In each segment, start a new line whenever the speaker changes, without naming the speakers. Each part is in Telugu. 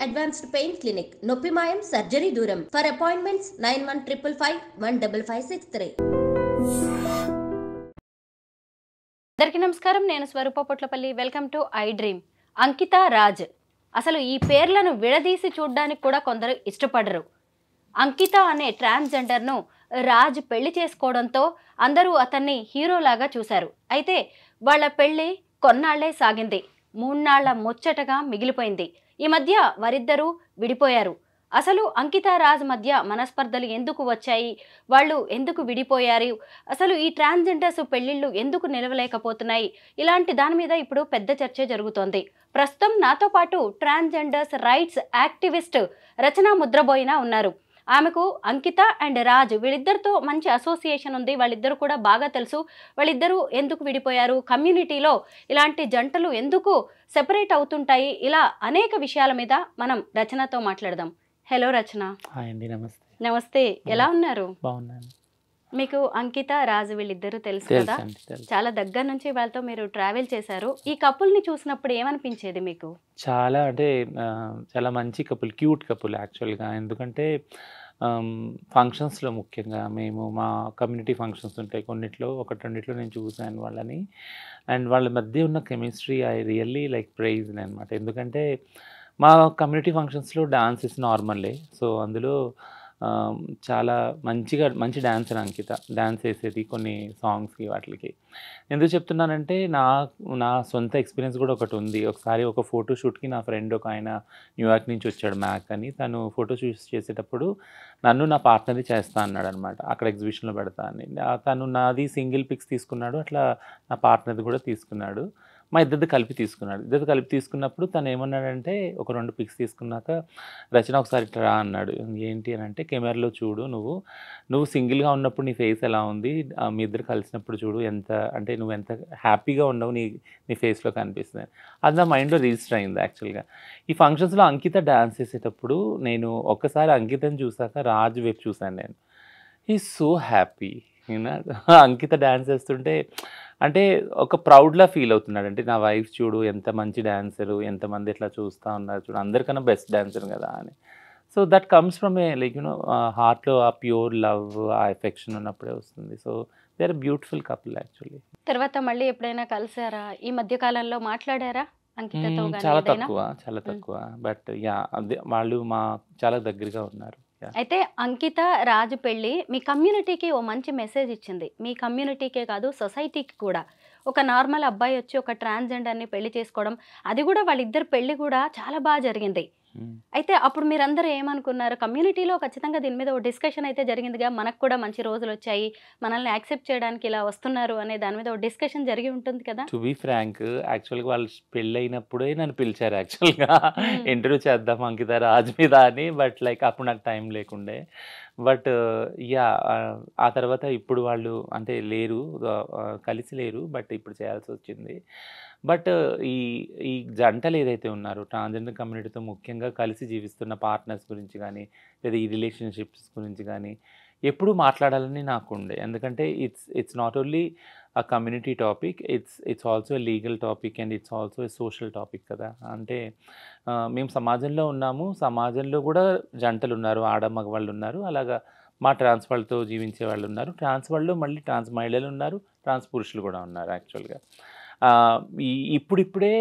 అడ్వాన్స్డ్ పెయిన్ క్లినిక్ నొప్పి మాయం సర్జరీ దూరం ఫర్ అపాయింట్మెంట్స్ 9155515563.
అందరికీ నమస్కారం, నేను Swaroopa Potlapalli. Welcome to iDream. Ankita Raj, అసలు ఈ పేర్లను విడదీసి చూడడానికి కూడా కొందరు ఇష్టపడరు. అంకిత అనే ట్రాన్స్జెండర్ను రాజ్ పెళ్లి చేసుకోవడంతో అందరూ అతన్ని హీరోలాగా చూశారు. అయితే వాళ్ళ పెళ్లి కొన్నాళ్లే సాగింది, 3 నాళ్ల ముచ్చటగా మిగిలిపోయింది. ఈ మధ్య వారిద్దరూ విడిపోయారు. అసలు అంకిత రాజ్ మధ్య మనస్పర్ధలు ఎందుకు వచ్చాయి, వాళ్ళు ఎందుకు విడిపోయారు, అసలు ఈ ట్రాన్స్జెండర్స్ పెళ్లిళ్ళు ఎందుకు నిలవలేకపోతున్నాయి, ఇలాంటి దాని మీద ఇప్పుడు పెద్ద చర్చ జరుగుతోంది. ప్రస్తుతం నాతో పాటు ట్రాన్స్జెండర్స్ రైట్స్ యాక్టివిస్ట్ రచన ముద్రబోయిన ఉన్నారు. ఆమెకు అంకిత అండ్ రాజ్ వీళ్ళిద్దరితో మంచి అసోసియేషన్ ఉంది, వాళ్ళిద్దరు కూడా బాగా తెలుసు. వాళ్ళిద్దరూ ఎందుకు విడిపోయారు, కమ్యూనిటీలో ఇలాంటి జంటలు ఎందుకు సెపరేట్ అవుతుంటాయి, ఇలా అనేక విషయాల మీద మనం రచనతో మాట్లాడదాం. హలో రచన.
హాయ్ అండి, నమస్తే.
నమస్తే, ఎలా ఉన్నారు?
బాగున్నాను.
మీకు అంకిత రాజు వీళ్ళిద్దరూ తెలుసు కదా, చాలా దగ్గర నుంచి వాళ్ళతో మీరు ట్రావెల్ చేశారు. ఈ కపుల్ని చూసినప్పుడు ఏమనిపించేది మీకు?
చాలా అంటే చాలా మంచి కపుల్, క్యూట్ కపుల్ యాక్చువల్గా. ఎందుకంటే ఫంక్షన్స్లో ముఖ్యంగా మేము మా కమ్యూనిటీ ఫంక్షన్స్ ఉంటాయి కొన్నిట్లో, రెండిట్లో నేను చూశాను వాళ్ళని. అండ్ వాళ్ళ మధ్య ఉన్న chemistry I really like praise అనమాట. ఎందుకంటే మా కమ్యూనిటీ ఫంక్షన్స్లో డాన్స్ ఇస్ నార్మల్లే. సో అందులో మంచి డాన్సర్ అంకిత, డాన్స్ వేసేది కొన్ని సాంగ్స్కి వాటికి. ఎందుకు చెప్తున్నానంటే నా సొంత ఎక్స్పీరియన్స్ కూడా ఒకటి ఉంది. ఒకసారి ఒక ఫోటోషూట్కి నా ఫ్రెండ్ ఒక ఆయన న్యూయార్క్ నుంచి వచ్చాడు, మ్యాక్ అని. తను ఫోటోషూట్స్ చేసేటప్పుడు నన్ను నా పార్ట్నర్ని చేస్తా అన్నాడు అనమాట, అక్కడ ఎగ్జిబిషన్లో పెడతా అని. తను నాది సింగిల్ పిక్స్ తీసుకున్నాడు, అట్లా నా పార్ట్నర్ది కూడా తీసుకున్నాడు. మా ఇద్దరిది కలిపి తీసుకున్నప్పుడు తను ఏమన్నాడంటే, ఒక 2 పిక్స్ తీసుకున్నాక, రచన ఒకసారి రా అన్నాడు. ఏంటి అని అంటే, కెమెరాలో చూడు, నువ్వు సింగిల్గా ఉన్నప్పుడు నీ ఫేస్ ఎలా ఉంది, మీ ఇద్దరు కలిసినప్పుడు చూడు, నువ్వు ఎంత హ్యాపీగా ఉండవు నీ ఫేస్లో కనిపిస్తుంది. అది నా మైండ్లో రిజిస్టర్ అయింది యాక్చువల్గా. ఈ ఫంక్షన్స్లో అంకిత డ్యాన్స్ చేసేటప్పుడు నేను ఒక్కసారి అంకితని చూసాక రాజ్ వైపు చూశాను నేను. He so happy. Ankita dance చేస్తుంటే అంటే ఒక ప్రౌడ్లా ఫీల్ అవుతున్నాడు. అంటే నా వైఫ్ చూడు ఎంత మంచి డాన్సరు, ఎంతమంది ఎట్లా చూస్తూ ఉన్నారు చూడు, అందరికన్నా బెస్ట్ డాన్సర్ కదా అని. So that comes from a like హార్ట్లో ఆ ప్యూర్ లవ్, ఆ ఎఫెక్షన్ ఉన్నప్పుడే వస్తుంది. So they are beautiful couple actually.
తర్వాత మళ్ళీ ఎప్పుడైనా కలిసారా? ఈ మధ్య కాలంలో మాట్లాడారా అంకితతో?
చాలా తక్కువ. బట్ యా, అదే వాళ్ళు చాలా దగ్గరగా ఉన్నారు.
అయితే అంకిత రాజు పెళ్ళి మీ కమ్యూనిటీకి ఓ మంచి మెసేజ్ ఇచ్చింది. మీ కమ్యూనిటీకే కాదు, సొసైటీకి కూడా. ఒక నార్మల్ అబ్బాయి వచ్చి ఒక ట్రాన్స్జెండర్ని పెళ్లి చేసుకోవడం, అది కూడా వాళ్ళిద్దరు పెళ్లి కూడా చాలా బాగా జరిగింది. అయితే అప్పుడు మీరందరూ ఏమనుకున్నారు? కమ్యూనిటీలో ఖచ్చితంగా దీని మీద ఒక డిస్కషన్ అయితే జరిగిందిగా, మనకు కూడా మంచి రోజులు వచ్చాయి, మనల్ని యాక్సెప్ట్ చేయడానికి ఇలా వస్తున్నారు అనే దాని మీద ఒక డిస్కషన్ జరిగి ఉంటుంది కదా.
టు బి ఫ్రాంక్, యాక్చువల్గా వాళ్ళు పెళ్ళి అయినప్పుడే నన్ను పిలిచారు యాక్చువల్గా, ఇంటర్వ్యూ చేద్దాం అంకిత రాజ్ మీద అని. బట్ లైక్ అప్పుడు నాకు టైం లేకుండే. బట్ యా, ఆ తర్వాత ఇప్పుడు వాళ్ళు అంటే లేరు, కలిసి లేరు, బట్ ఇప్పుడు చేయాల్సి వచ్చింది. బట్ ఈ జంటలు ఏదైతే ఉన్నారో ట్రాన్స్జెండర్ కమ్యూనిటీతో ముఖ్యంగా కలిసి జీవిస్తున్న పార్ట్నర్స్ గురించి కానీ, లేదా ఈ రిలేషన్షిప్స్ గురించి కానీ ఎప్పుడూ మాట్లాడాలని నాకు ఉండే. ఎందుకంటే ఇట్స్ నాట్ ఓన్లీ ఆ community topic, it's also a legal topic and it's also a social topic కదా. అంటే మేము సమాజంలో ఉన్నాము, సమాజంలో కూడా జంటలు ఉన్నారు, ఆడ మగవాళ్ళు ఉన్నారు, అలాగా మా ట్రాన్స్ వాళ్ళతో జీవించే వాళ్ళు ఉన్నారు, ట్రాన్స్ వాళ్ళు మళ్ళీ ట్రాన్స్ మహిళలు ఉన్నారు, ట్రాన్స్ పురుషులు కూడా ఉన్నారు యాక్చువల్గా. ఇప్పుడిప్పుడే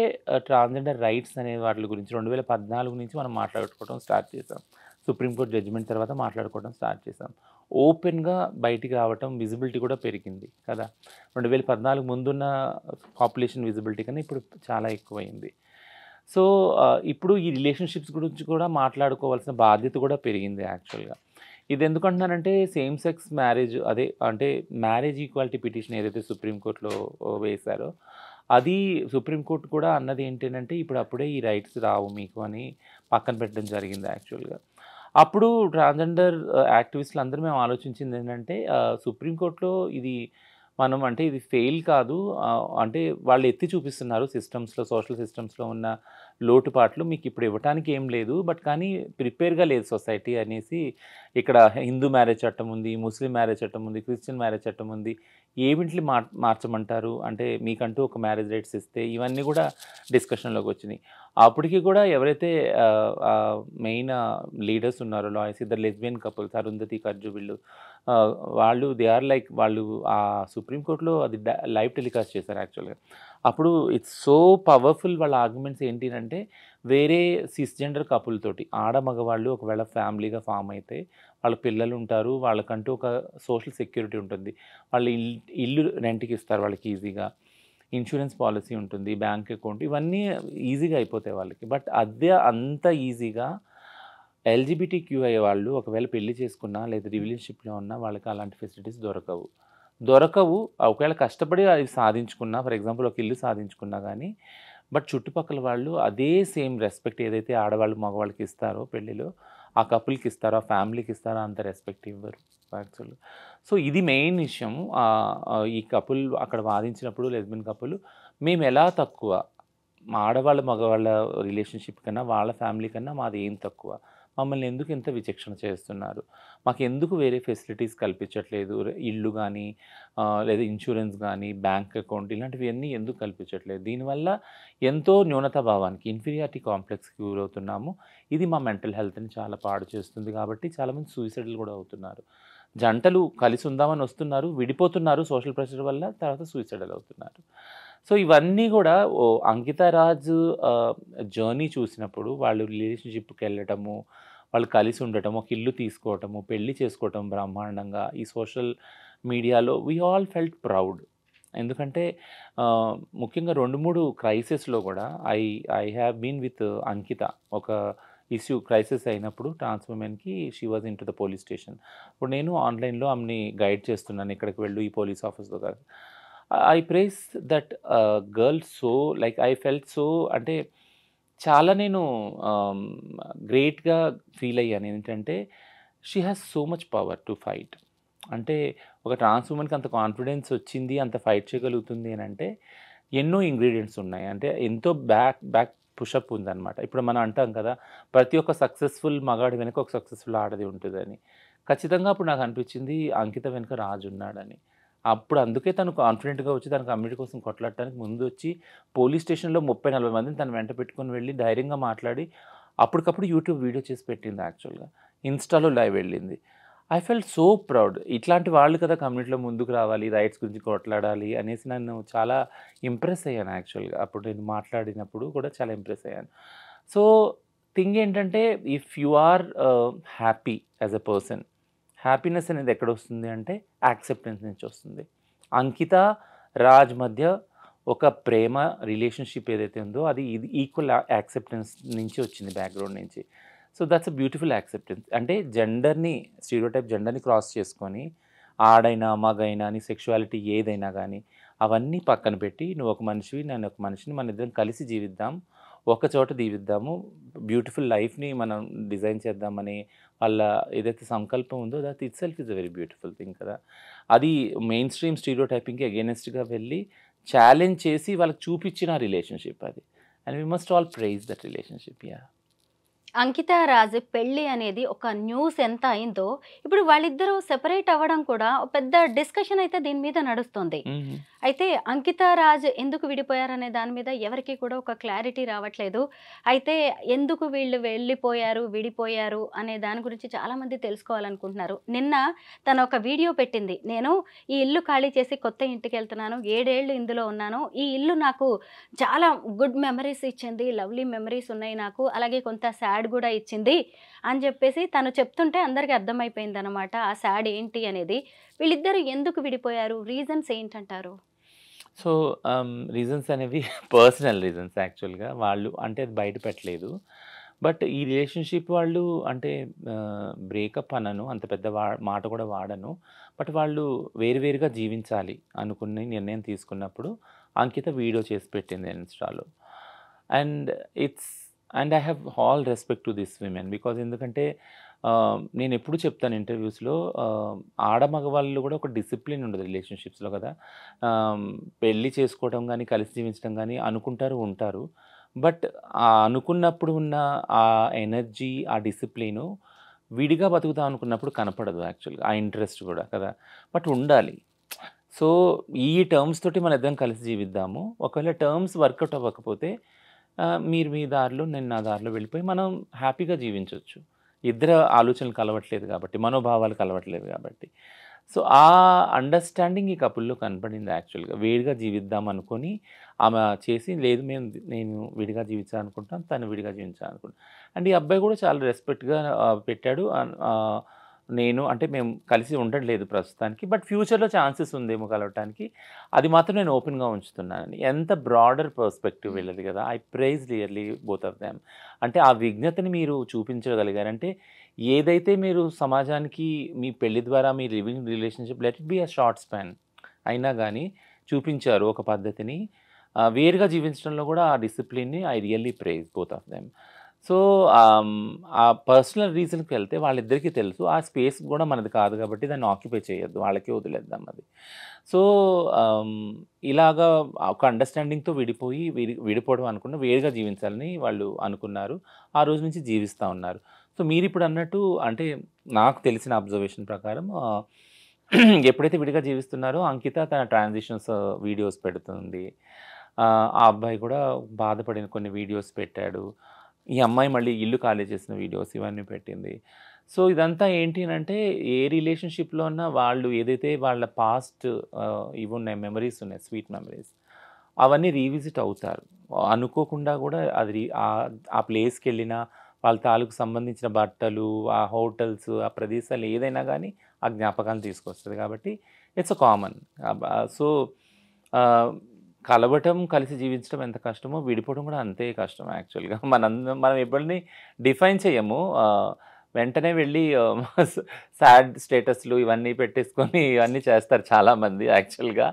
ట్రాన్స్జెండర్ రైట్స్ అనే వాటి గురించి 2014 నుంచి మనం మాట్లాడుకోవడం స్టార్ట్ చేసాం. సుప్రీంకోర్టు జడ్జిమెంట్ తర్వాత మాట్లాడుకోవడం స్టార్ట్ చేసాం. ఓపెన్గా బయటికి రావటం, విజిబిలిటీ కూడా పెరిగింది కదా. 2014 ముందున్న పాపులేషన్ విజిబిలిటీ కన్నా ఇప్పుడు చాలా ఎక్కువైంది. సో ఇప్పుడు ఈ రిలేషన్షిప్స్ గురించి కూడా మాట్లాడుకోవాల్సిన బాధ్యత కూడా పెరిగింది యాక్చువల్గా. ఇది ఎందుకంటున్నానంటే, సేమ్ సెక్స్ మ్యారేజ్, అంటే మ్యారేజ్ ఈక్వాలిటీ పిటిషన్ ఏదైతే సుప్రీంకోర్టులో వేశారో, అది సుప్రీంకోర్టు కూడా అన్నది ఏంటంటే, అప్పుడే ఈ రైట్స్ రావు మీకు అని పక్కన పెట్టడం జరిగింది యాక్చువల్గా. అప్పుడు ట్రాన్స్జెండర్ యాక్టివిస్టులు అందరూ మేము ఆలోచించింది ఏంటంటే, సుప్రీంకోర్టులో ఇది ఇది ఫెయిల్ కాదు, అంటే వాళ్ళు ఎత్తి చూపిస్తున్నారు సిస్టమ్స్లో, సోషల్ సిస్టమ్స్లో ఉన్న లోటుపాట్లు మీకు ఇప్పుడు ఇవ్వటానికి ఏం లేదు, బట్ కానీ ప్రిపేర్గా లేదు సొసైటీ అనేసి ఇక్కడ హిందూ మ్యారేజ్ చట్టం ఉంది, ముస్లిం మ్యారేజ్ చట్టం ఉంది, క్రిస్టియన్ మ్యారేజ్ చట్టం ఉంది, ఏమింటిని మార్చమంటారు అంటే మీకంటూ ఒక మ్యారేజ్ రైట్స్ ఇస్తే ఇవన్నీ కూడా డిస్కషన్లోకి వచ్చినాయి. అప్పటికి కూడా ఎవరైతే మెయిన్ లీడర్స్ ఉన్నారో లాయర్స్, ఇద్దరు లెస్బియన్ కపుల్స్ అరుంధతి కర్జు వీళ్ళు వాళ్ళు దే ఆర్ లైక్ వాళ్ళు ఆ సుప్రీంకోర్టులో అది లైవ్ టెలికాస్ట్ చేశారు యాక్చువల్గా. అప్పుడు ఇట్స్ సో పవర్ఫుల్ వాళ్ళ ఆర్గ్యుమెంట్స్ ఏంటి అంటే వేరే సిస్జెండర్ కపుల్ తోటి ఆడ మగవాళ్ళు ఒకవేళ ఫ్యామిలీగా ఫామ్ అయితే వాళ్ళ పిల్లలు ఉంటారు, వాళ్ళకంటూ ఒక సోషల్ సెక్యూరిటీ ఉంటుంది, వాళ్ళు ఇల్లు రెంట్కి ఇస్తారు వాళ్ళకి ఈజీగా, ఇన్సూరెన్స్ పాలసీ ఉంటుంది, బ్యాంక్ అకౌంట్, ఇవన్నీ ఈజీగా అయిపోతాయి వాళ్ళకి. బట్ అదే అంత ఈజీగా ఎల్జిబిటీక్యూఐ వాళ్ళు ఒకవేళ పెళ్లి చేసుకున్నా లేదా రిలేషన్షిప్లో ఉన్నా వాళ్ళకి అలాంటి ఫెసిలిటీస్ దొరకవు. ఒకవేళ కష్టపడి అది సాధించుకున్నా, ఫర్ ఎగ్జాంపుల్ ఒక ఇల్లు సాధించుకున్నా కానీ, బట్ చుట్టుపక్కల వాళ్ళు అదే సేమ్ రెస్పెక్ట్ ఏదైతే ఆడవాళ్ళు మగవాళ్ళకి ఇస్తారో పెళ్ళిలో ఆ కపుల్కి ఇస్తారో ఆ ఫ్యామిలీకి ఇస్తారో అంత రెస్పెక్ట్ ఇవ్వరు యాక్చువల్. సో ఇది మెయిన్ విషయం. ఈ కపుల్ అక్కడ వాదించినప్పుడు లెస్బియన్ కపుల్ మేము ఎలా తక్కువ, మా ఆడవాళ్ళ మగవాళ్ళ రిలేషన్షిప్ కన్నా వాళ్ళ ఫ్యామిలీ కన్నా మాది ఏం తక్కువ, మమ్మల్ని ఎందుకు ఇంత విచక్షణ చేస్తున్నారు, మాకు ఎందుకు వేరే ఫెసిలిటీస్ కల్పించట్లేదు, ఇల్లు కానీ లేదా ఇన్సూరెన్స్ కానీ బ్యాంక్ అకౌంట్ ఇలాంటివి అన్నీ ఎందుకు కల్పించట్లేదు, దీనివల్ల ఎంతో న్యూనత భావానికి ఇన్ఫీరియారిటీ కాంప్లెక్స్కి గురవుతున్నాము, ఇది మా మెంటల్ హెల్త్ని చాలా పాడు చేస్తుంది, కాబట్టి చాలామంది సూసైడ్లు కూడా అవుతున్నారు. జంటలు కలిసి ఉందామని వస్తున్నారు, విడిపోతున్నారు సోషల్ ప్రెషర్ వల్ల, తర్వాత సూసైడల్ అవుతున్నారు. సో ఇవన్నీ కూడా అంకితా రాజ్ జర్నీ చూసినప్పుడు వాళ్ళు రిలేషన్షిప్కి వెళ్ళటము, వాళ్ళు కలిసి ఉండటం, ఒక ఇల్లు తీసుకోవటము, పెళ్లి చేసుకోవటం బ్రహ్మాండంగా ఈ సోషల్ మీడియాలో వీ ఆల్ ఫెల్ట్ ప్రౌడ్. ఎందుకంటే ముఖ్యంగా 2-3 క్రైసిస్లో కూడా ఐ హ్యావ్ బీన్ విత్ అంకిత. ఒక ఇష్యూ క్రైసిస్ అయినప్పుడు ట్రాన్స్ ఉమెన్కి she was in to the police station. ఇప్పుడు నేను ఆన్లైన్లో ఆమెని గైడ్ చేస్తున్నాను, ఇక్కడికి వెళ్ళు ఈ పోలీస్ ఆఫీస్లో కాదు. I praise that girl so like I felt so అంటే చాలా నేను గ్రేట్గా ఫీల్ అయ్యాను. ఏంటంటే she has so much power to fight. అంటే ఒక ట్రాన్స్ ఉమెన్కి అంత కాన్ఫిడెన్స్ వచ్చింది, అంత ఫైట్ చేయగలుగుతుంది అని అంటే ఎన్నో ఇంగ్రీడియంట్స్ ఉన్నాయి. అంటే ఎంతో బ్యాక్ పుషప్ ఉందన్నమాట. ఇప్పుడు మనం అంటాం కదా ప్రతి ఒక్క సక్సెస్ఫుల్ మగాడి వెనుక ఒక సక్సెస్ఫుల్ ఆడది ఉంటుందని. ఖచ్చితంగా అప్పుడు నాకు అనిపించింది అంకిత వెనుక రాజు ఉన్నాడని. అప్పుడు అందుకే తను కాన్ఫిడెంట్గా వచ్చి తన కమ్యూనిటీ కోసం కొట్లాడటానికి ముందు వచ్చి పోలీస్ స్టేషన్లో 30-40 మందిని తను వెంట పెట్టుకొని వెళ్ళి ధైర్యంగా మాట్లాడి అప్పటికప్పుడు యూట్యూబ్ వీడియో చేసి పెట్టింది. యాక్చువల్గా ఇన్స్టాలో లైవ్ వెళ్ళింది. I felt so proud. ఇట్లాంటి వాళ్ళు కదా కమ్యూనిటీలో ముందుకు రావాలి, రైట్స్ గురించి కొట్లాడాలి అనేసి నన్ను చాలా ఇంప్రెస్ అయ్యాను. యాక్చువల్గా అప్పుడు నేను మాట్లాడినప్పుడు కూడా చాలా ఇంప్రెస్ అయ్యాను. సో థింగ్ ఏంటంటే if you are happy as a person, happiness అనేది ఎక్కడ వస్తుంది అంటే యాక్సెప్టెన్స్ నుంచి వస్తుంది. అంకిత రాజ్ మధ్య ఒక ప్రేమ రిలేషన్షిప్ ఏదైతే ఉందో అది ఈక్వల్ యాక్సెప్టెన్స్ నుంచి వచ్చింది, బ్యాక్గ్రౌండ్ నుంచి. So that's a beautiful acceptance. అంటే జెండర్ని స్టీరియోటైప్ జెండర్ని క్రాస్ చేసుకొని ఆడైనా మగైనా నీ సెక్షువాలిటీ ఏదైనా కానీ అవన్నీ పక్కన పెట్టి నువ్వు ఒక మనిషివి నేను ఒక మనిషిని, మన ఇద్దరం కలిసి జీవిద్దాం, ఒక చోట దీవిద్దాము, బ్యూటిఫుల్ లైఫ్ని మనం డిజైన్ చేద్దామని వాళ్ళ ఏదైతే సంకల్పం ఉందో that it self is a very beautiful thing కదా. అది మెయిన్ స్ట్రీమ్ స్టీరియోటైపింగ్కి అగేనెస్ట్గా వెళ్ళి ఛాలెంజ్ చేసి వాళ్ళకి చూపించిన రిలేషన్షిప్ అది. And we must all praise that relationship. Yeah,
Ankita Raj పెళ్ళి అనేది ఒక న్యూస్ ఎంత అయిందో ఇప్పుడు వాళ్ళిద్దరూ సెపరేట్ అవ్వడం కూడా ఒక పెద్ద డిస్కషన్ అయితే దీని మీద నడుస్తుంది. అయితే అంకితా రాజ్ ఎందుకు విడిపోయారనే దాని మీద ఎవరికి కూడా ఒక క్లారిటీ రావట్లేదు. అయితే ఎందుకు వీళ్ళు వెళ్ళిపోయారు విడిపోయారు అనే దాని గురించి చాలామంది తెలుసుకోవాలనుకుంటున్నారు. నిన్న తను ఒక వీడియో పెట్టింది, నేను ఈ ఇల్లు ఖాళీ చేసి కొత్త ఇంటికి వెళ్తున్నాను, 7 ఏళ్ళు ఇందులో ఉన్నాను, ఈ ఇల్లు నాకు చాలా గుడ్ మెమరీస్ ఇచ్చింది, లవ్లీ మెమరీస్ ఉన్నాయి నాకు, అలాగే కొంత సాడ్ కూడా ఇచ్చింది అని చెప్పేసి తను చెప్తుంటే అందరికీ అర్థమైపోయింది అనమాట ఆ సాడ్ ఏంటి అనేది. వీళ్ళిద్దరు ఎందుకు విడిపోయారు, రీజన్స్ ఏంటంటారు?
సో రీజన్స్ అనేవి పర్సనల్ రీజన్స్ యాక్చువల్గా. వాళ్ళు అంటే అది బయట పెట్టలేదు. బట్ ఈ రిలేషన్షిప్ వాళ్ళు అంటే బ్రేకప్ అనను, అంత పెద్ద మాట కూడా వాడను. బట్ వాళ్ళు వేరువేరుగా జీవించాలి అనుకుని నిర్ణయం తీసుకున్నప్పుడు అంకిత వీడియో చేసి పెట్టింది ఇన్స్టాలో. And I have all respect to this women because ఎందుకంటే నేను ఎప్పుడు చెప్తాను ఇంటర్వ్యూస్లో ఆడమగవాళ్ళు కూడా ఒక డిసిప్లిన్ ఉండదు రిలేషన్షిప్స్లో కదా. పెళ్ళి చేసుకోవడం కానీ కలిసి జీవించడం కానీ అనుకుంటారు ఉంటారు, బట్ అనుకున్నప్పుడు ఉన్న ఆ ఎనర్జీ, ఆ డిసిప్లిను విడిగా బతుకుతాం అనుకున్నప్పుడు కనపడదు యాక్చువల్‌గా. ఆ ఇంట్రెస్ట్ కూడా కదా! బట్ ఉండాలి. సో, ఈ టర్మ్స్ తోటి మన ఇద్దరం కలిసి జీవిద్దాము. ఒకవేళ టర్మ్స్ వర్కౌట్ అవ్వకపోతే మీరు మీ దారిలో, నేను నా దారిలో వెళ్ళిపోయి మనం హ్యాపీగా జీవించొచ్చు. ఇద్దరి ఆలోచనలు కలవట్లేదు కాబట్టి, మనోభావాలు కలవట్లేదు కాబట్టి. సో, ఆ అండర్‌స్టాండింగ్ ఈ కపుల్‌లో కనపడింది యాక్చువల్‌గా. వేరుగా జీవిద్దాం అనుకోని ఆమె చేసి, లేదు నేను విడిగా జీవించాలనుకుంటున్నాను, తను విడిగా జీవించాలనుకుంటున్నాను. అండ్ ఈ అబ్బాయి కూడా చాలా రెస్పెక్ట్‌గా పెట్టాడు. నేను అంటే మేము కలిసి ఉండట్లేదు ప్రస్తుతానికి. బట్ ఫ్యూచర్‌లో ఛాన్సెస్ ఉందేమో కలవటానికి. అది మాత్రం నేను ఓపెన్‌గా ఉంచుతున్నానండి. ఎంత బ్రాడర్ పర్స్పెక్టివ్ వీళ్ళది కదా! I praise really both of them. అంటే ఆ విజ్ఞతని మీరు చూపించగలిగారంటే, ఏదైతే మీరు సమాజానికి మీ పెళ్లి ద్వారా మీ living relationship let it be a short span అయినా గానీ చూపించారు ఒక పద్ధతిని. వేరుగా జీవించడంలో కూడా ఆ డిసిప్లిన్‌ని I really praise both of them. So, ఆ పర్సనల్ రీజన్‌కి వెళ్తే వాళ్ళిద్దరికీ తెలుసు. ఆ స్పేస్ కూడా మనది కాదు కాబట్టి దాన్ని ఆక్యుపై చేయొద్దు. వాళ్ళకే వదిలేద్దాం అది. సో, ఇలాగా ఒక అండర్‌స్టాండింగ్‌తో విడిపోయి విడిపోవడం అనుకున్న వేరుగా జీవించాలని వాళ్ళు అనుకున్నారు. ఆ రోజు నుంచి జీవిస్తా ఉన్నారు. సో, మీరిప్పుడు అన్నట్టు అంటే నాకు తెలిసిన అబ్జర్వేషన్ ప్రకారం ఎప్పుడైతే విడిగా జీవిస్తున్నారో అంకిత తన ట్రాన్సిషన్స్ వీడియోస్ పెడుతుంది. ఆ అబ్బాయి కూడా బాధపడిన కొన్ని వీడియోస్ పెట్టాడు. ఈ అమ్మాయి మళ్ళీ ఇల్లు ఖాళీ చేసిన వీడియోస్ ఇవన్నీ పెట్టింది. సో, ఇదంతా ఏంటి అనంటే ఏ రిలేషన్‌షిప్‌లో ఉన్న వాళ్ళు ఏదైతే వాళ్ళ పాస్ట్ ఇవున్నాయి, మెమరీస్ ఉన్నాయి, స్వీట్ మెమరీస్. అవన్నీ రీవిజిట్ అవుతారు. అనుకోకుండా కూడా అది ఆ ప్లేస్‌కెళ్ళినా వాళ్ళ తాలూకు సంబంధించిన బట్టలు, ఆ హోటల్స్, ఆ ప్రదేశాలు ఏదైనా గానీ ఆ జ్ఞాపకాలను తీసుకొస్తది కాబట్టి ఇట్స్ అ కామన్. సో, ఆహ్, కలవటం, కలిసి జీవించడం ఎంత కష్టమో విడిపోవడం కూడా అంతే కష్టం యాక్చువల్‌గా. మనం ఎవరిని డిఫైన్ చేయము. వెంటనే వెళ్ళి సాడ్ స్టేటస్‌లు ఇవన్నీ పెట్టేసుకొని ఇవన్నీ చేస్తారు చాలామంది యాక్చువల్‌గా.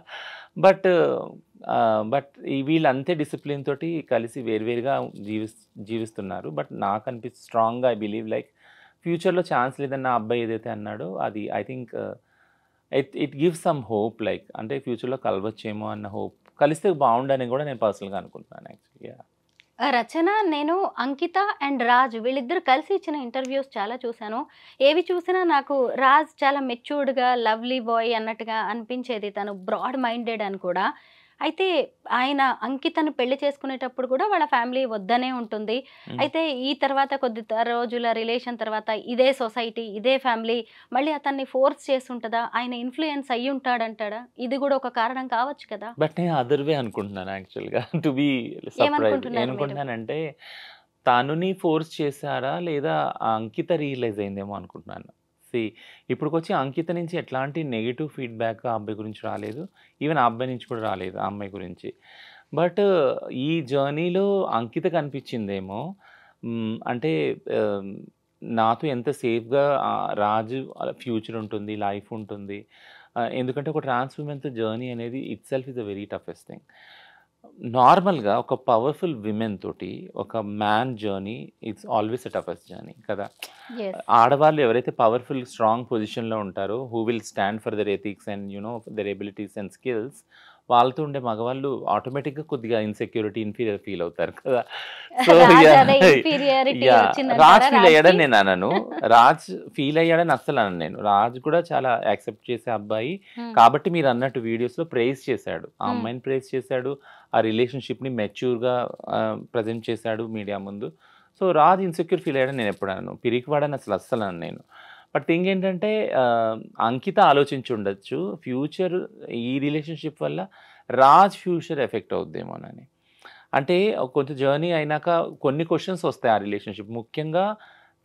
బట్ వీళ్ళు అంతే డిసిప్లిన్ తోటి కలిసి వేరువేరుగా జీవిస్తున్నారు. బట్ నాకు స్ట్రాంగ్‌గా ఐ బిలీవ్ లైక్ ఫ్యూచర్‌లో ఛాన్స్ లేదని ఆ అబ్బాయి ఏదైతే అన్నాడో అది I think it gives some hope like అంటే ఫ్యూచర్‌లో కలవచ్చేమో అన్న హోప్. కలిస్తే బావుండని కూడా నేను పర్సనల్‌గా అనుకుంటున్నాను యాక్చువల్లీ. యాహ్!
రచన, నేను అంకిత అండ్ రాజ్ వీళ్ళిద్దరూ కలిసి ఇచ్చిన ఇంటర్వ్యూస్ చాలా చూసాను. ఏవి చూసినా నాకు రాజ్ చాలా మెచ్యూర్డ్‌గా, లవ్లీ బాయ్ అన్నట్టుగా అనిపించేది. తను బ్రాడ్ మైండెడ్ అని కూడా. అయితే ఆయన అంకితను పెళ్లి చేసుకునేటప్పుడు కూడా వాళ్ళ ఫ్యామిలీ వద్దనే ఉంటుంది.
హ్మ్.
అయితే ఈ తర్వాత కొద్ది రోజుల రిలేషన్ తర్వాత ఇదే సొసైటీ, ఇదే ఫ్యామిలీ మళ్ళీ అతన్ని ఫోర్స్ చేసుంటదా? ఆయన ఇన్‌ఫ్లూయెన్స్ అయ్యుంటాడంటాడా? ఇది కూడా ఒక కారణం కావచ్చు కదా!
బట్ నేను అదర్ వే అనుకుంటున్నాను యాక్చువల్‌గా. To be surprise.
ఏమనుకుంటున్నారు మీరు?
ఏమనుకుంటున్నానంటే తనుని ఫోర్స్ చేసారా? లేదా ఆ అంకిత రియలైజ్ అయిందేమో అనుకుంటున్నాను. సీ ఇప్పటికొచ్చి అంకిత నుంచి ఎట్లాంటి నెగెటివ్ ఫీడ్‌బ్యాక్ ఆ అబ్బాయి గురించి రాలేదు. ఈవెన్ ఆ అబ్బాయి నుంచి కూడా రాలేదు ఆ అమ్మాయి గురించి. బట్ ఈ జర్నీలో అంకిత కనిపించిందేమో అంటే ఆహ్, నాతో ఎంత సేఫ్‌గా రాజు ఫ్యూచర్ ఉంటుంది, లైఫ్ ఉంటుంది. ఎందుకంటే ఒక ట్రాన్స్ విమెన్‌తో జర్నీ అనేది itself is a very toughest thing. నార్మల్‌గా ఒక పవర్‌ఫుల్ విమెన్ తోటి ఒక man journey it's always a toughest journey కదా!
యెస్.
ఆడవాళ్ళు ఎవరైతే పవర్‌ఫుల్, స్ట్రాంగ్ పొజిషన్‌లో ఉంటారో who will stand for their ethics and their abilities and skills వాళ్ళతో ఉండే మగవాళ్ళు ఆటోమేటిక్‌గా కొద్దిగా ఇన్‌సెక్యూరిటీ, ఇన్ఫీరియర్ ఫీల్ అవుతారు కదా! So,
Raj
yeah!
అదే ఇన్ఫీరియారిటీ
యాహ్!
వచ్చిందంటారా
రాజ్ ఫీల్
రాజ్‌కి?
అయ్యాడని నేను అనను. రాజ్ ఫీల్ అయ్యాడని అస్సలు అనను నేను. రాజ్ కూడా చాలా యాక్సెప్ట్ చేసే అబ్బాయి.
హ్మ్.
కాబట్టి మీరన్నట్టు వీడియోస్‌లో ప్రైజ్ చేశాడు. ఆ
హ్మ్.
అమ్మాయిని ప్రైజ్ చేశాడు. ఆ రిలేషన్‌షిప్‌ని మెచ్యూర్‌గా ప్రెజెంట్ చేశాడు మీడియా ముందు. సో, రాజ్ ఇన్‌సెక్యూర్ ఫీల్ అయ్యాడని నేను ఎప్పుడు అనను. పిరికివాడని అస్సలు అనను నేను. బట్ థింగ్ ఏంటంటే అంకిత ఆలోచించి ఉండొచ్చు. ఫ్యూచర్ ఈ రిలేషన్‌షిప్ వల్ల రాజ్ ఫ్యూచర్ ఎఫెక్ట్ అవుద్దేమోనని. అంటే కొంచెం జర్నీ అయినాక కొన్ని క్వెషన్స్ వస్తాయి ఆ రిలేషన్‌షిప్. ముఖ్యంగా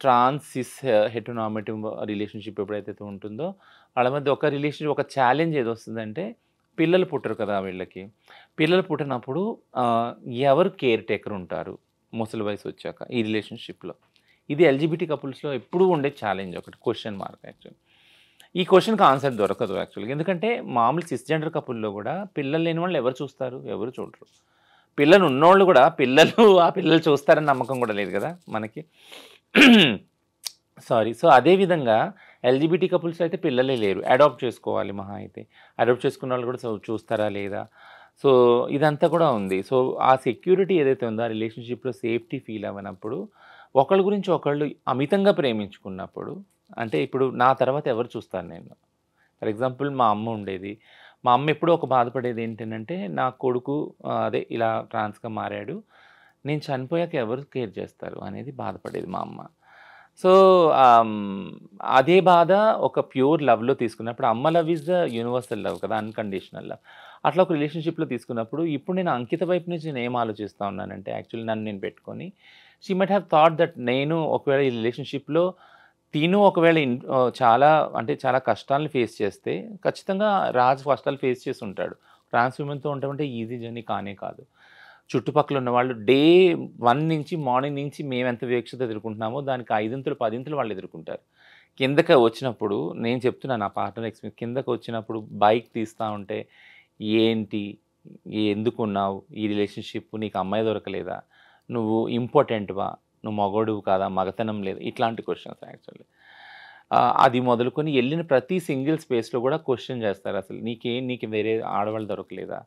ట్రాన్స్, సిస్, హెటెరోనార్మేటివ్ రిలేషన్‌షిప్ ఎప్పుడైతే ఉంటుందో వాళ్ళ మధ్య ఒక ఛాలెంజ్ ఏదొస్తుందంటే పిల్లలు పుట్టరు కదా వీళ్ళకి. పిల్లలు పుట్టినప్పుడు ఆహ్, ఎవరు కేర్ టేకర్ ఉంటారు ముసలి వయసు వచ్చాక ఈ రిలేషన్‌షిప్‌లో. ఇది ఎల్‌జిబిటీ కపుల్స్‌లో ఎప్పుడూ ఉండే ఛాలెంజ్ ఒకటి క్వెషన్ మార్క్ యాక్చువల్లీ. ఈ క్వెషన్‌కి ఆన్సర్ దొరకదు యాక్చువల్‌గా. ఎందుకంటే మామూలు సిస్‌జెండర్ కపుల్‌లో కూడా పిల్లలు లేని వాళ్ళు ఎవరు చూస్తారు? ఎవరు చూడరు. పిల్లలు ఉన్నోళ్ళు కూడా ఆ పిల్లలు చూస్తారని నమ్మకం కూడా లేదు కదా మనకి. సారీ. సో, అదే విధంగా ఎల్‌జిబిటీ కపుల్స్‌లో అయితే పిల్లలే లేరు. అడాప్ట్ చేసుకోవాలి మహా అయితే. అడాప్ట్ చేసుకున్న వాళ్ళు కూడా చూస్తారా లేదా? సో ఇదంతా కూడా ఉంది. సో ఆ సెక్యూరిటీ ఏదైతే ఉందో ఆ రిలేషన్‌షిప్‌లో సేఫ్టీ ఫీల్ అవ్వనప్పుడు, ఒకళ్ళ గురించి ఒకళ్ళు అమితంగా ప్రేమించుకున్నప్పుడు, అంటే ఇప్పుడు నా తర్వాత ఎవరు చూస్తాను నేను? ఫర్ ఎగ్జాంపుల్ మా అమ్మ ఉండేది. మా అమ్మ ఎప్పుడూ ఒక బాధపడేది ఏంటనంటే, నా కొడుకు అదే ఇలా ట్రాన్స్‌గా మారాడు. నేను చనిపోయాక ఎవరు కేర్ చేస్తారు అనేది బాధపడేది మా అమ్మ. సో, అదే బాధ ఒక ప్యూర్ లవ్‌లో తీసుకున్నప్పుడు అమ్మ love is the universal love కదా! Unconditional love. అట్లా ఒక రిలేషన్‌షిప్‌లో తీసుకున్నప్పుడు ఇప్పుడు నేను అంకిత వైపు నుంచి నేనేం ఆలోచిస్తా ఉన్నానంటే యాక్చువల్లీ నన్ను నేను పెట్టుకొని, she might have thought that నేను ఒకవేళ ఈ రిలేషన్‌షిప్‌లో తిను ఒకవేళ చాలా అంటే చాలా కష్టాలను ఫేస్ చేస్తే, ఖచ్చితంగా రాజు కష్టాలు ఫేస్ చేసుంటాడు. ట్రాన్స్ విమెన్‌తో ఉండడం అంటే ఈజీ జర్నీ కానే కాదు. చుట్టుపక్కల ఉన్నవాళ్ళు డే 1 నుంచి మార్నింగ్ నుంచి మేమెంత వివక్షత ఎదుర్కొంటున్నామో దానికి ఐదింతలు, పదింతలు వాళ్ళు ఎదుర్కొంటారు. కిందకి వచ్చినప్పుడు నేను చెప్తున్నాను నా పార్ట్నర్ ఎక్స్‌పీరియన్స్ కిందకి వచ్చినప్పుడు బైక్ తీస్తా ఉంటే, "ఏంటి? ఎందుకున్నావు? ఈ రిలేషన్‌షిప్ నీకు అమ్మాయి దొరకలేదా? నువ్వు ఇంపార్టెంట్‌వా? నువ్వు మగోడివి కాదా? మగతనం లేదా?" ఇట్లాంటి క్వెషన్స్ యాక్చువల్లీ. అది మొదలుకొని ఎళ్ళిన ప్రతి సింగిల్ స్పేస్‌లో కూడా క్వెషన్ చేస్తారసలు. నీకు వేరే ఆడవాళ్ళు దొరకలేదా?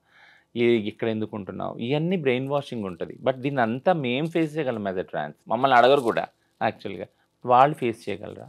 ఇక్కడెందుకుంటున్నావు? ఇయన్నీ బ్రెయిన్ వాషింగ్ ఉంటది. బట్ దీన్నంతా మేము ఫేస్ చేయగలం యాస్ ఎ ట్రాన్స్. మమ్మల్ని అడగరు కూడా యాక్చువల్‌గా. వాళ్ళు ఫేస్ చేయగలరా?